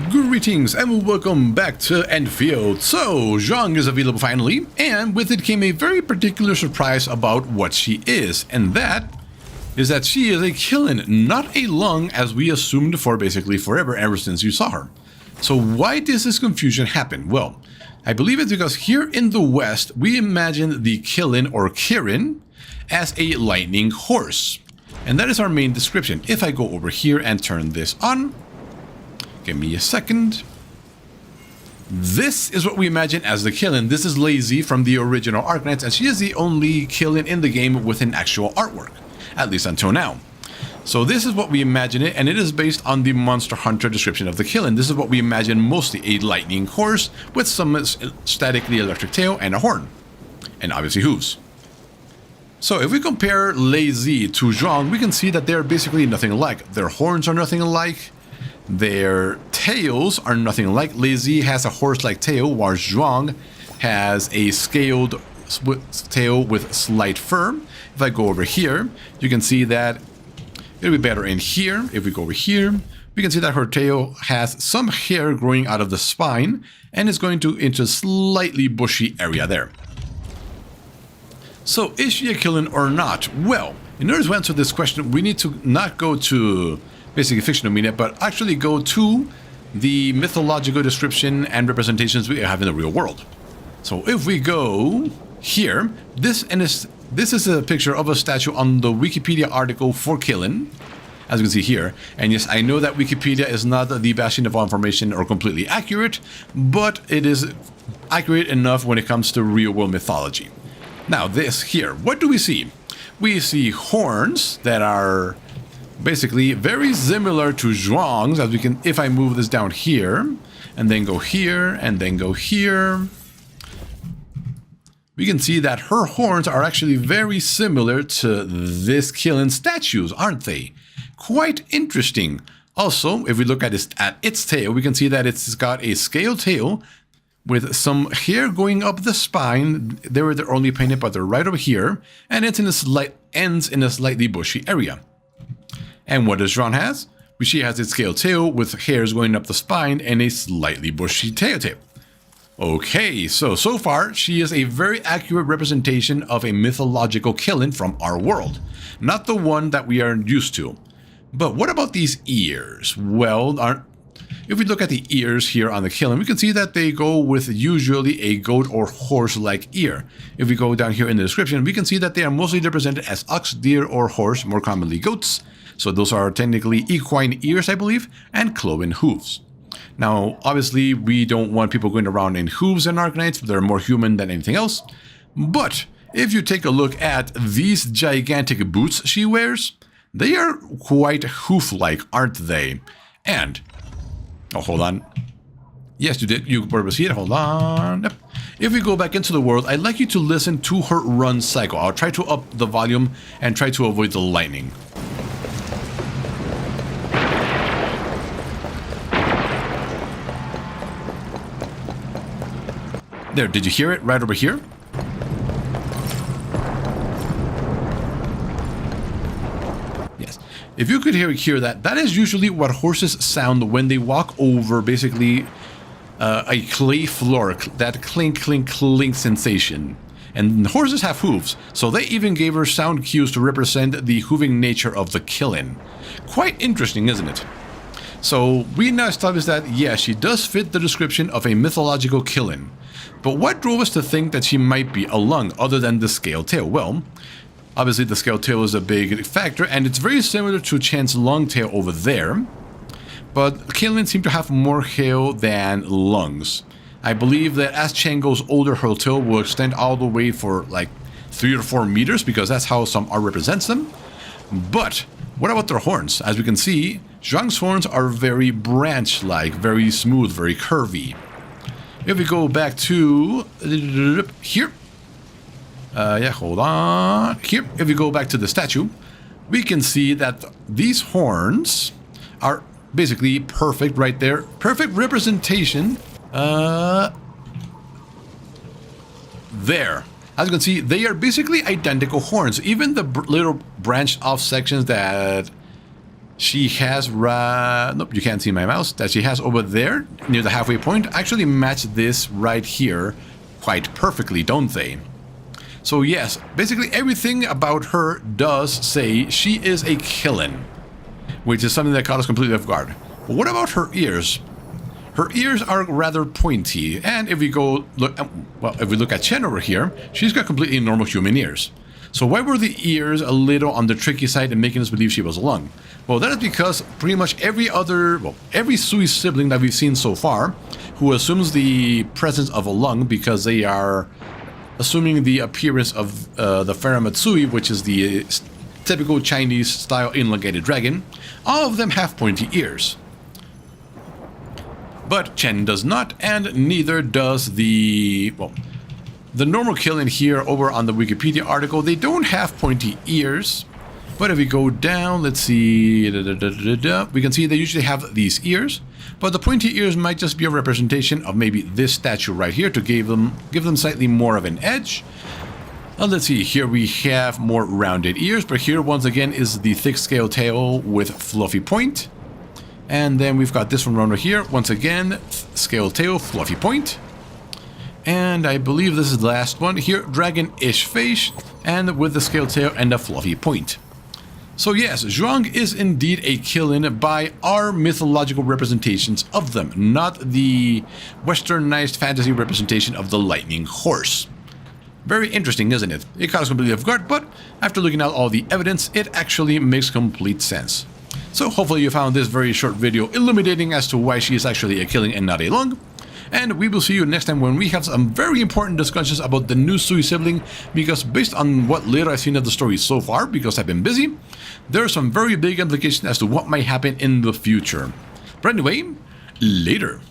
Greetings and welcome back to Enfield. So, Zhuang is available finally, and with it came a very particular surprise about what she is, and that is that she is a Kilin, not a Lung as we assumed for basically forever ever since you saw her. So why does this confusion happen? Well, I believe it's because here in the West, we imagine the Kilin or Kirin as a lightning horse. And that is our main description. If I go over here and turn this on, give me a second. This is what we imagine as the Kilin. This is Lazy from the original Arknights, and she is the only Kilin in the game with an actual artwork, at least until now. So this is what we imagine it, and it is based on the Monster Hunter description of the Kilin. This is what we imagine mostly, a lightning horse with some statically electric tail and a horn, and obviously hooves. So if we compare Lazy to Zhuang, we can see that they're basically nothing alike. Their horns are nothing alike. Their tails are nothing alike. Lazy has a horse-like tail, while Zhuang has a scaled tail with slight fur. If I go over here, you can see that it'll be better in here. If we go over here, we can see that her tail has some hair growing out of the spine and is going into a slightly bushy area there. So is she a Kilin or not? Well, in order to answer this question, we need to not go to basically fictional media, but actually go to the mythological description and representations we have in the real world. So if we go here, this is a picture of a statue on the Wikipedia article for Kilin, as you can see here. And yes, I know that Wikipedia is not the bastion of all information or completely accurate, but it is accurate enough when it comes to real world mythology. Now this here, what do we see? We see horns that are basically very similar to Zhuang's, as we can, if I move this down here, and then go here, and then go here, we can see that her horns are actually very similar to this Kilin statues, aren't they? Quite interesting. Also, if we look at its tail, we can see that it's got a scaled tail with some hair going up the spine. They're only painted, but they're right over here, and it's ends in a slightly bushy area. And what does Zhuang has? She has a scaled tail with hairs going up the spine and a slightly bushy tail. Okay, so far, she is a very accurate representation of a mythological Kilin from our world, not the one that we are used to. But what about these ears? Well, if we look at the ears here on the Kilin, we can see that they go with usually a goat or horse-like ear. If we go down here in the description, we can see that they are mostly represented as ox, deer, or horse, more commonly goats. So those are technically equine ears, I believe, and cloven hooves. Now, obviously, we don't want people going around in hooves and Arknights. They're more human than anything else. But if you take a look at these gigantic boots she wears, they are quite hoof-like, aren't they? And, oh, hold on. Yes, you did. You probably see it. Hold on. Yep. If we go back into the world, I'd like you to listen to her run cycle. I'll try to up the volume and try to avoid the lightning. There, did you hear it right over here? Yes. If you could hear that, that is usually what horses sound when they walk over basically a clay floor, that clink, clink, clink sensation. And horses have hooves, so they even gave her sound cues to represent the hooving nature of the Kilin. Quite interesting, isn't it? So we now established that, yeah, she does fit the description of a mythological Kilin. But what drove us to think that she might be a Lung other than the scaled tail? Well, obviously the scaled tail is a big factor, and it's very similar to Chan's long tail over there. But Kilin seem to have more hair than lungs. I believe that as Chan goes older, her tail will extend all the way for like 3 or 4 meters, because that's how some art represents them. But what about their horns? As we can see, Zhuang's horns are very branch-like, very smooth, very curvy. If we go back to here, yeah, hold on. Here, if we go back to the statue, we can see that these horns are basically perfect right there. Perfect representation. There. As you can see, they are basically identical horns. Even the little branched off sections that she has, nope, you can't see my mouse, that she has over there near the halfway point actually match this right here quite perfectly, don't they? So yes, basically everything about her does say she is a Kilin, which is something that caught us completely off guard. But what about her ears? Her ears are rather pointy, and if we go look, well, if we look at Chen over here, she's got completely normal human ears. So why were the ears a little on the tricky side and making us believe she was a lung? Well, that is because pretty much every Sui sibling that we've seen so far, who assumes the presence of a lung because they are assuming the appearance of the Faramatsui, which is the typical Chinese style elongated dragon, all of them have pointy ears. But Chen does not, and neither does the normal Kilin here over on the Wikipedia article. They don't have pointy ears, but if we go down, let's see, we can see they usually have these ears, but the pointy ears might just be a representation of maybe this statue right here to give them slightly more of an edge. Let's see, here we have more rounded ears, but here once again is the thick scale tail with fluffy point. And then we've got this one over here, once again, scale tail, fluffy point. And I believe this is the last one here, dragon-ish face, and with the scale tail and a fluffy point. So yes, Zhuang is indeed a Kilin by our mythological representations of them, not the westernized fantasy representation of the lightning horse. Very interesting, isn't it? It caught us completely off guard, but after looking at all the evidence, it actually makes complete sense. So hopefully you found this very short video illuminating as to why she is actually a Kilin and not a lung. And we will see you next time when we have some very important discussions about the new Sui sibling, because based on what little I've seen of the story so far, because I've been busy, there are some very big implications as to what might happen in the future. But anyway, later.